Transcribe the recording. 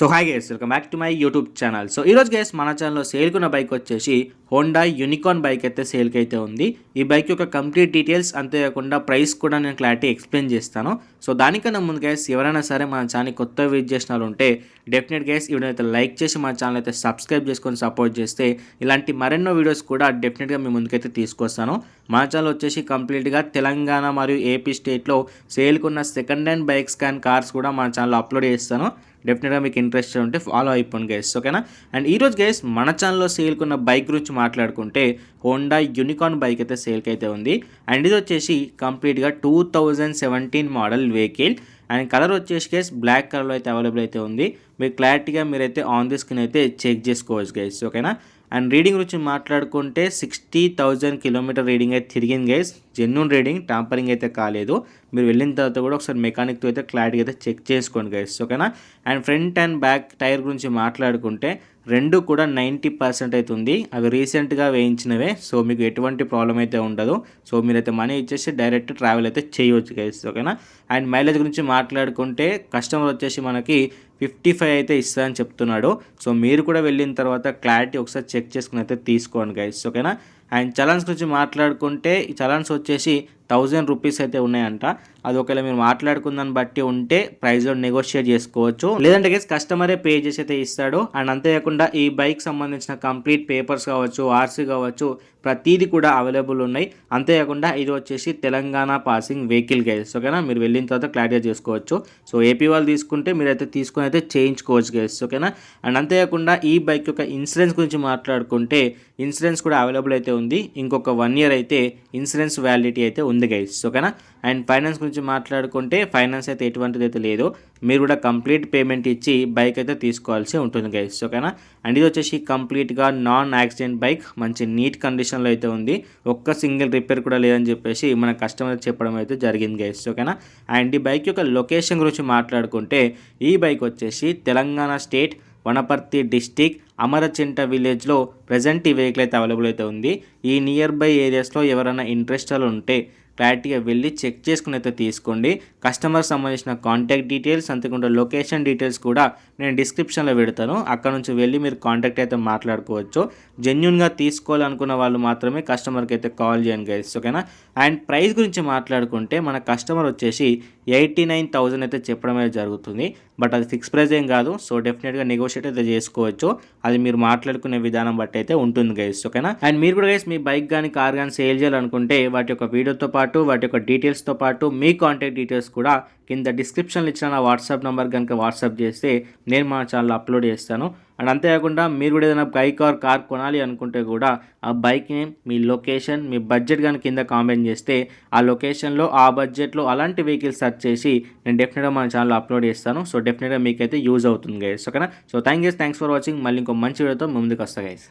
So hi guys, welcome back to my YouTube channel. So ఈరోజు guys మన ఛానల్లో సేల్కున్న bike వచ్చేసి హోండా యూనికార్న్ బైక్ అయితే సేల్కి అయితే ఉంది. ఈ బైక్ యొక్క కంప్లీట్ డీటెయిల్స్ అంతేకాకుండా ప్రైస్ కూడా నేను క్లారిటీ ఎక్స్ప్లెయిన్ చేస్తాను. సో దానికన్నా ముందు గైస్ ఎవరైనా సరే మన ఛానల్ కొత్త విజిట్ చేసిన వాళ్ళు ఉంటే డెఫినెట్ గైస్ ఈ వీడియో అయితే లైక్ చేసి మన ఛానల్ అయితే సబ్స్క్రైబ్ చేసుకొని సపోర్ట్ చేస్తే ఇలాంటి మరెన్నో వీడియోస్ కూడా డెఫినెట్గా మీ ముందుకైతే తీసుకొస్తాను. మన ఛానల్ వచ్చేసి కంప్లీట్గా తెలంగాణ మరియు ఏపీ స్టేట్లో సేల్కున్న second hand bikes and cars కూడా మన ఛానల్లో అప్లోడ్ చేస్తాను. డెఫినెట్గా మీకు ఇంట్రెస్ట్ ఉంటే ఫాలో అయిపోండి గైస్, ఓకేనా. అండ్ ఈరోజు గైస్ మన ఛానల్లో సేల్కున్న బైక్ గురించి మాట్లాడుకుంటే హోండా యూనికార్న్ బైక్ అయితే సేల్కి అయితే ఉంది. అండ్ ఇది వచ్చేసి కంప్లీట్గా 2017 మోడల్ వెహికల్ అండ్ కలర్ వచ్చేసి గైస్ బ్లాక్ కలర్లో అయితే అవైలబుల్ అయితే ఉంది. మీరు క్లారిటీగా మీరైతే ఆన్ ది స్క్రీన్ అయితే చెక్ చేసుకోవచ్చు గైస్, ఓకేనా. అండ్ రీడింగ్ గురించి మాట్లాడుకుంటే 60,000 కిలోమీటర్ రీడింగ్ అయితే తిరిగింది గైస్. జెన్యూన్ రీడింగ్, టాంపరింగ్ అయితే కాలేదు. మీరు వెళ్ళిన తర్వాత కూడా ఒకసారి మెకానిక్తో అయితే క్లారిటీగా అయితే చెక్ చేసుకోండి గైస్, ఓకేనా. And front and back tyre గురించి మాట్లాడుకుంటే రెండు కూడా 90% అయితే ఉంది. అవి రీసెంట్గా వేయించినవే, సో మీకు ఎటువంటి ప్రాబ్లం అయితే ఉండదు. సో మీరైతే మనీ ఇచ్చేసి డైరెక్ట్ ట్రావెల్ అయితే చేయవచ్చు గైస్, ఓకేనా. అండ్ మైలేజ్ గురించి మాట్లాడుకుంటే కస్టమర్ వచ్చేసి మనకి 55 అయితే ఇస్తారని చెప్తున్నాడు. సో మీరు కూడా వెళ్ళిన తర్వాత క్లారిటీ ఒకసారి చెక్ చేసుకుని అయితే తీసుకోండి గైస్, ఓకేనా. అండ్ చలాన్స్ గురించి మాట్లాడుకుంటే ఈ చలాన్స్ వచ్చేసి 1000 రూపీస్ అయితే ఉన్నాయంట. అది ఒకవేళ మీరు మాట్లాడుకుందాన్ని బట్టి ఉంటే ప్రైస్లో నెగోషియేట్ చేసుకోవచ్చు, లేదంటే గైస్ కస్టమరే పే చేసి అయితే ఇస్తాడు. అండ్ అంతేకాకుండా ఈ బైక్ సంబంధించిన కంప్లీట్ పేపర్స్ కావచ్చు, ఆర్సీ కావచ్చు, ప్రతిదీ కూడా అవైలబుల్ ఉన్నాయి. అంతేకాకుండా ఇది వచ్చేసి తెలంగాణ పాసింగ్ వెహికల్ గైస్, ఓకేనా. మీరు వెళ్ళిన తర్వాత క్లారిటీ చేసుకోవచ్చు. సో ఏపీ వాళ్ళు తీసుకుంటే మీరైతే తీసుకొని అయితే చేయించుకోవచ్చు గైస్, ఓకేనా. అండ్ అంతేకాకుండా ఈ బైక్ యొక్క ఇన్సూరెన్స్ గురించి మాట్లాడుకుంటే ఇన్సూరెన్స్ కూడా అవైలబుల్ అయితే ఉంది. ఇంకొక 1 year అయితే ఇన్సూరెన్స్ వ్యాలిడిటీ అయితే ఉంది గైస్, ఓకేనా. అండ్ ఫైనాన్స్ గురించి మాట్లాడుకుంటే ఫైనాన్స్ అయితే ఎటువంటిది అయితే లేదు. మీరు కూడా కంప్లీట్ పేమెంట్ ఇచ్చి బైక్ అయితే తీసుకోవాల్సి ఉంటుంది గైస్, ఓకేనా. అండ్ ఇది వచ్చేసి కంప్లీట్గా నాన్ యాక్సిడెంట్ బైక్, మంచి నీట్ కండిషన్లో అయితే ఉంది. ఒక్క సింగిల్ రిపేర్ కూడా లేదని చెప్పేసి మన కస్టమర్ చెప్పడం అయితే జరిగింది గైస్, ఓకేనా. అండ్ ఈ బైక్ యొక్క లొకేషన్ గురించి మాట్లాడుకుంటే ఈ బైక్ వచ్చేసి తెలంగాణ స్టేట్ వనపర్తి డిస్టిక్ అమరచింట విలేజ్లో ప్రజెంట్ ఈ వెహికల్ అయితే అవైలబుల్ అయితే ఉంది. ఈ నియర్ బై ఏరియాస్లో ఎవరైనా ఇంట్రెస్టెడ్ ఉంటే క్లారిటీగా వెళ్ళి చెక్ చేసుకుని అయితే తీసుకోండి. కస్టమర్ సంబంధించిన కాంటాక్ట్ డీటెయిల్స్ అంతేకాకుండా లొకేషన్ డీటెయిల్స్ కూడా నేను డిస్క్రిప్షన్లో పెడతాను. అక్కడ నుంచి వెళ్ళి మీరు కాంటాక్ట్ అయితే మాట్లాడుకోవచ్చు. జెన్యున్గా తీసుకోవాలనుకున్న వాళ్ళు మాత్రమే కస్టమర్కి అయితే కాల్ చేయండి గైస్, ఓకేనా. అండ్ ప్రైస్ గురించి మాట్లాడుకుంటే మన కస్టమర్ వచ్చేసి 89,000 అయితే చెప్పడం అయితే జరుగుతుంది. బట్ అది ఫిక్స్ ప్రైస్ ఏం కాదు. సో డెఫినెట్గా నెగోషియేట్ అయితే చేసుకోవచ్చు. అది మీరు మాట్లాడుకునే విధానం బట్టి అయితే ఉంటుంది గైస్, ఓకేనా. అండ్ మీరు కూడా గైస్ మీ బైక్ కానీ కార్ కానీ సేల్ చేయాలనుకుంటే వాటి యొక్క వీడియోతో పాటు వాటి యొక్క డీటెయిల్స్తో పాటు మీ కాంటాక్ట్ డీటెయిల్స్ కూడా కింద డిస్క్రిప్షన్లో ఇచ్చిన నా వాట్సాప్ నెంబర్ కనుక వాట్సాప్ చేస్తే నేను మా ఛానల్లో అప్లోడ్ చేస్తాను. అండ్ అంతేకాకుండా మీరు కూడా ఏదైనా బైక్ ఆర్ కార్ కొనాలి అనుకుంటే కూడా ఆ బైక్ని మీ లొకేషన్, మీ బడ్జెట్ కానీ కింద కామెంట్ చేస్తే ఆ లొకేషన్లో ఆ బడ్జెట్లో అలాంటి వెహికల్ సెర్చ్ చేసి నేను డెఫినెట్గా మన ఛానల్లో అప్లోడ్ చేస్తాను. సో డెఫినెట్గా మీకైతే యూజ్ అవుతుంది గైస్, ఓకేనా. So thanks for watching. మళ్ళీ ఇంకో మంచి వీడియోతో ముందుకు వస్తా గైస్.